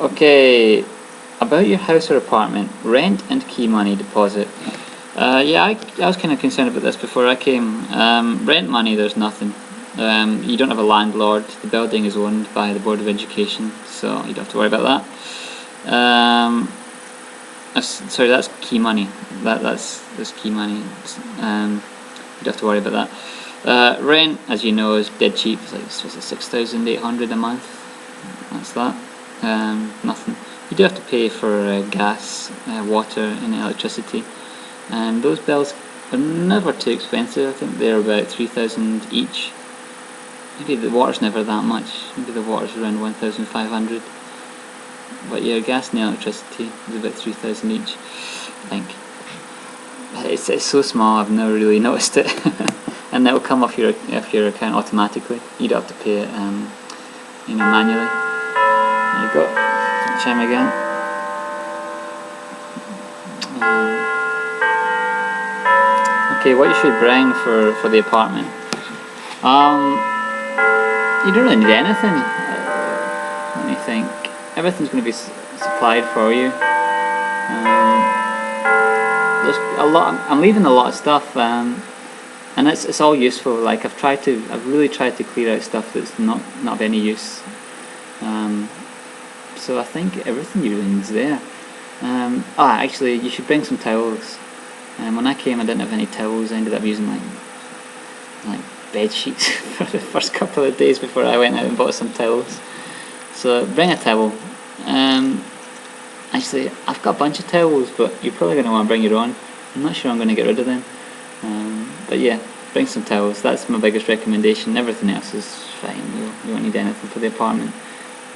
Okay, about your house or apartment, rent and key money deposit. Yeah, I was kind of concerned about this before I came. Rent money, there's nothing. You don't have a landlord. The building is owned by the Board of Education, so you don't have to worry about that. Sorry, that's key money. That's key money. You don't have to worry about that. Rent, as you know, is dead cheap. It's like 6,800 a month. That's that. Nothing. You do have to pay for gas, water, and electricity. And those bills are never too expensive. I think they're about 3,000 each. Maybe the water's never that much. Maybe the water's around 1,500. But yeah, gas and electricity is about 3,000 each, I think. It's so small, I've never really noticed it. And that will come off your account automatically. You don't have to pay it, manually. There you go. Chime again. Okay, what you should bring for the apartment. You don't really need anything. Let me think. Everything's going to be supplied for you. There's a lot. I'm leaving a lot of stuff, and it's all useful. Like I've really tried to clear out stuff that's not of any use. So I think everything you really need is there. Actually, you should bring some towels. When I came, I didn't have any towels. I ended up using like bed sheets for the first couple of days before I went out and bought some towels. So bring a towel. Actually, I've got a bunch of towels, but you're probably going to want to bring your own. I'm not sure I'm going to get rid of them. But yeah, bring some towels. That's my biggest recommendation. Everything else is fine. You won't need anything for the apartment.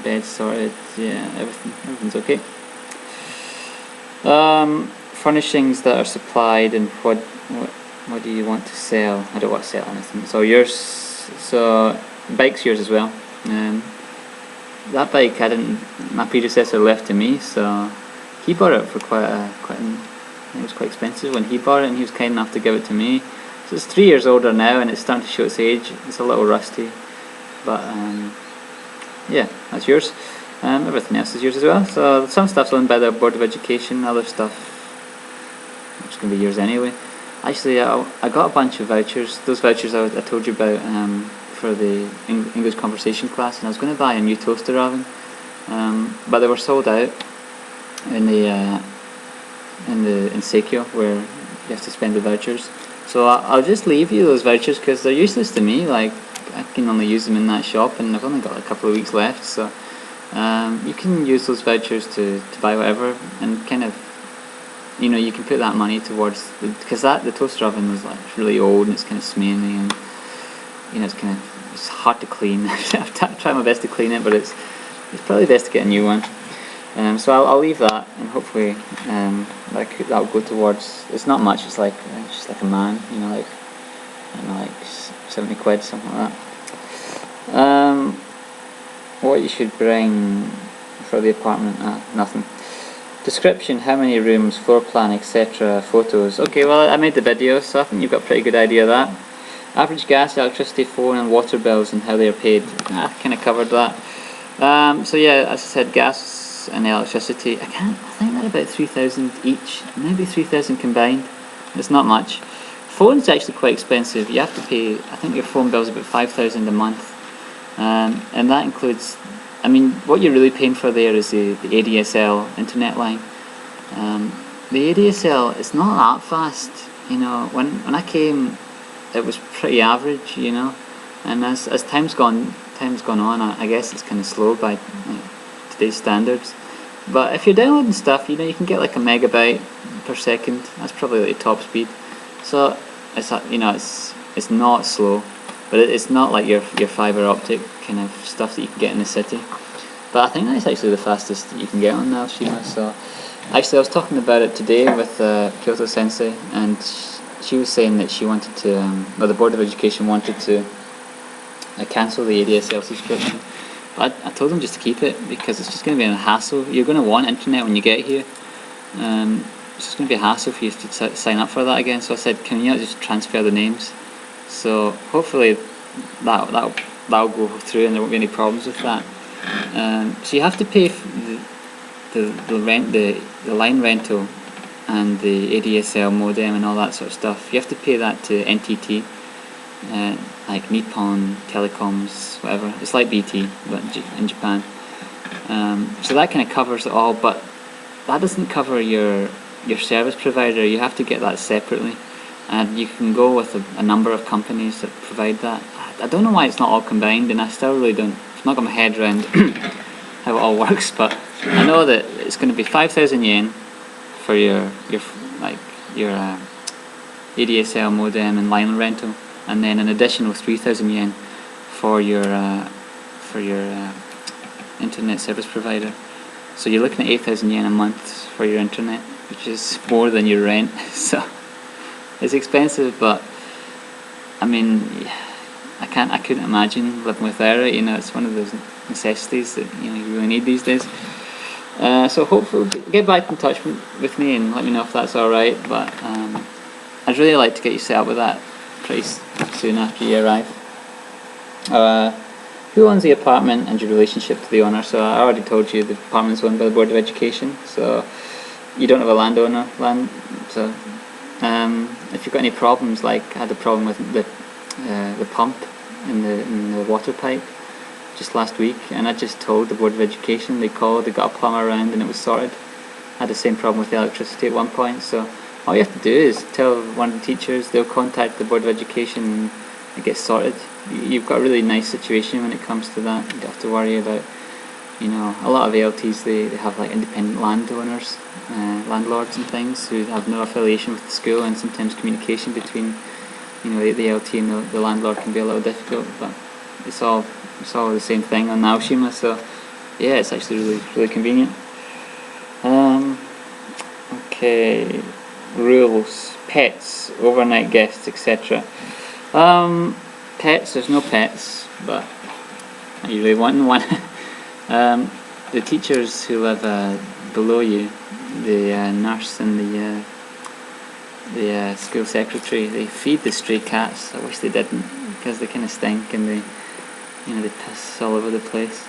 Beds sorted. Yeah, everything's okay. Furnishings that are supplied, and what do you want to sell? I don't want to sell anything. So bike's yours as well. That bike my predecessor left to me, so he bought it for it was quite expensive when he bought it, and he was kind enough to give it to me. So it's 3 years older now, and it's starting to show its age. It's a little rusty, but yeah, that's yours. Everything else is yours as well. So some stuff's owned by the Board of Education, other stuff it's going to be yours anyway. Actually, I got a bunch of vouchers. Those vouchers I told you about for the English conversation class, and I was going to buy a new toaster oven, but they were sold out in Seikyo, where you have to spend the vouchers. So I'll just leave you those vouchers because they're useless to me. Like, I can only use them in that shop, and I've only got a couple of weeks left. So you can use those vouchers to buy whatever, and kind of, you can put that money towards because the toaster oven was like really old and it's kind of smelly, and it's hard to clean. I've tried my best to clean it, but it's probably best to get a new one. So I'll leave that, and hopefully that'll go towards. It's not much. It's just like a man, like 70 quid, something like that. What you should bring for the apartment? Nothing. Description: how many rooms, floor plan, etc. Photos. Okay, well, I made the video, so I think you've got a pretty good idea of that. Average gas, electricity, phone, and water bills, and how they are paid. I kind of covered that. So yeah, as I said, gas and electricity. I think they're about 3,000 each, maybe 3,000 combined. It's not much. Phone's actually quite expensive. You have to pay. I think your phone bill's about 5,000 a month, and that includes. I mean, what you're really paying for there is the ADSL internet line. The ADSL is not that fast. When I came, it was pretty average. And as time's gone on, I guess it's kind of slow by today's standards. But if you're downloading stuff, you can get like a megabyte per second. That's probably like the top speed. So it's not slow. But it's not like your fibre optic kind of stuff that you can get in the city. But I think that's actually the fastest that you can get on Naoshima. So actually I was talking about it today with Kyoto Sensei, and she was saying that she wanted to, the Board of Education wanted to cancel the ADSL subscription. But I told them just to keep it because it's just going to be a hassle. You're going to want internet when you get here. It's just going to be a hassle for you to sign up for that again. So I said, can you not just transfer the names? So hopefully that'll go through and there won't be any problems with that. So you have to pay the line rental and the ADSL modem and all that sort of stuff, you have to pay that to NTT, like Nippon Telecoms, whatever. It's like BT, but in Japan. So that kind of covers it all, but that doesn't cover your service provider. You have to get that separately, and you can go with a number of companies that provide that. I don't know why it's not all combined, and I still really don't. I've not got my head around how it all works, but I know that it's going to be 5,000 yen for your ADSL modem and line rental, and then an additional 3,000 yen for your internet service provider. So you're looking at 8,000 yen a month for your internet, which is more than your rent. So it's expensive, but I mean, I couldn't imagine living without it. You know, it's one of those necessities that you really need these days. So hopefully get back in touch with me and let me know if that's alright, but I'd really like to get you set up with that pretty soon after you arrive. Who owns the apartment and your relationship to the owner? So I already told you the apartment's owned by the Board of Education, so you don't have a landowner. So if you've got any problems, like I had a problem with the pump in the water pipe just last week, and I just told the Board of Education. They called, they got a plumber around, and it was sorted. I had the same problem with the electricity at one point, so all you have to do is tell one of the teachers, they'll contact the Board of Education and it gets sorted. You've got a really nice situation when it comes to that. You don't have to worry about, you know, a lot of ALTs, they have like independent landowners, landlords and things who have no affiliation with the school, and sometimes communication between, you know, the ALT and the landlord can be a little difficult, but it's all the same thing on Naoshima, so yeah, it's actually really convenient. Okay, rules, pets, overnight guests, etc. Pets, there's no pets, but are you really wanting one? The teachers who live below you, the nurse and the school secretary, they feed the stray cats. I wish they didn't, because they kind of stink and they piss all over the place.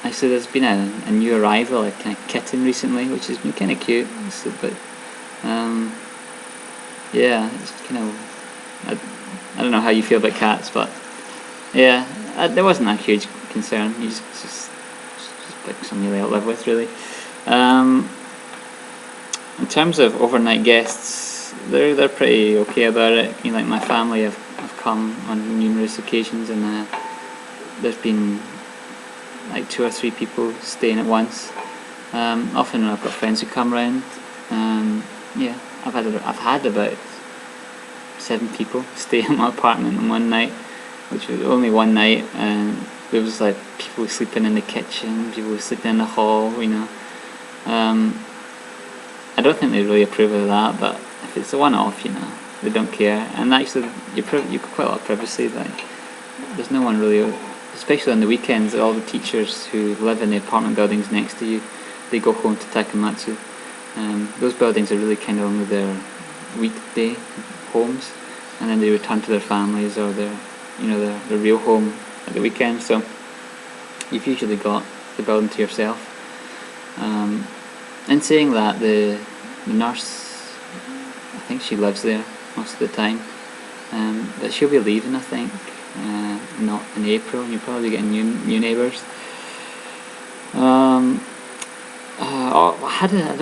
Actually, there's been a new arrival, a kind of kitten recently, which has been kind of cute. But yeah, it's kind of, I don't know how you feel about cats, but yeah, there wasn't a huge concern. It's just like something you live with, really. In terms of overnight guests, they're pretty okay about it. You know, like my family have come on numerous occasions, and there's been like 2 or 3 people staying at once. Often when I've got friends who come round, yeah, I've had about 7 people stay in my apartment in one night, which was only one night, and there was like people sleeping in the kitchen, people sleeping in the hall, you know. I don't think they really approve of that, but if it's a one-off, you know, they don't care. And actually, you've got quite a lot of privacy. Like, there's no one really, especially on the weekends. All the teachers who live in the apartment buildings next to you, they go home to Takamatsu. Those buildings are really kind of only their weekday homes, and then they return to their families or their real home at the weekend. So you've usually got the building to yourself. In saying that, the nurse, I think she lives there most of the time, but she'll be leaving, I think, not in April, and you're probably getting new neighbours. There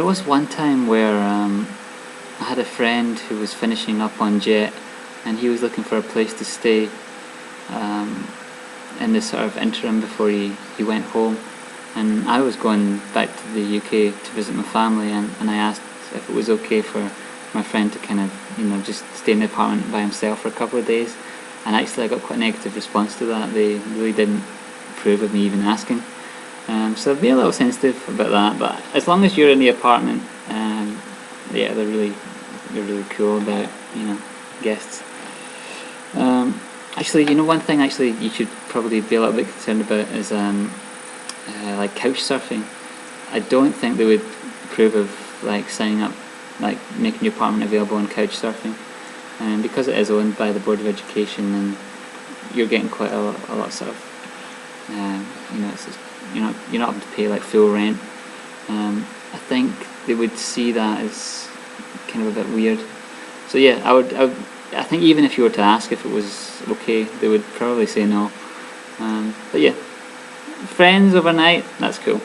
was one time where I had a friend who was finishing up on JET, and he was looking for a place to stay in the sort of interim before he went home. And I was going back to the UK to visit my family, and I asked if it was okay for my friend to kind of, you know, just stay in the apartment by himself for a couple of days. And actually I got quite a negative response to that. They really didn't approve of me even asking. So I'd be a little sensitive about that, but as long as you're in the apartment, yeah, they're really cool about, you know, guests. Actually, you know, one thing actually you should probably be a little bit concerned about is like couch surfing. I don't think they would approve of like signing up, like making your apartment available on couch surfing, and because it is owned by the Board of Education, and you're getting quite a lot sort of, you know, you're not having to pay like full rent. I think they would see that as kind of a bit weird. So yeah, I think even if you were to ask if it was okay, they would probably say no. But yeah, friends overnight, that's cool.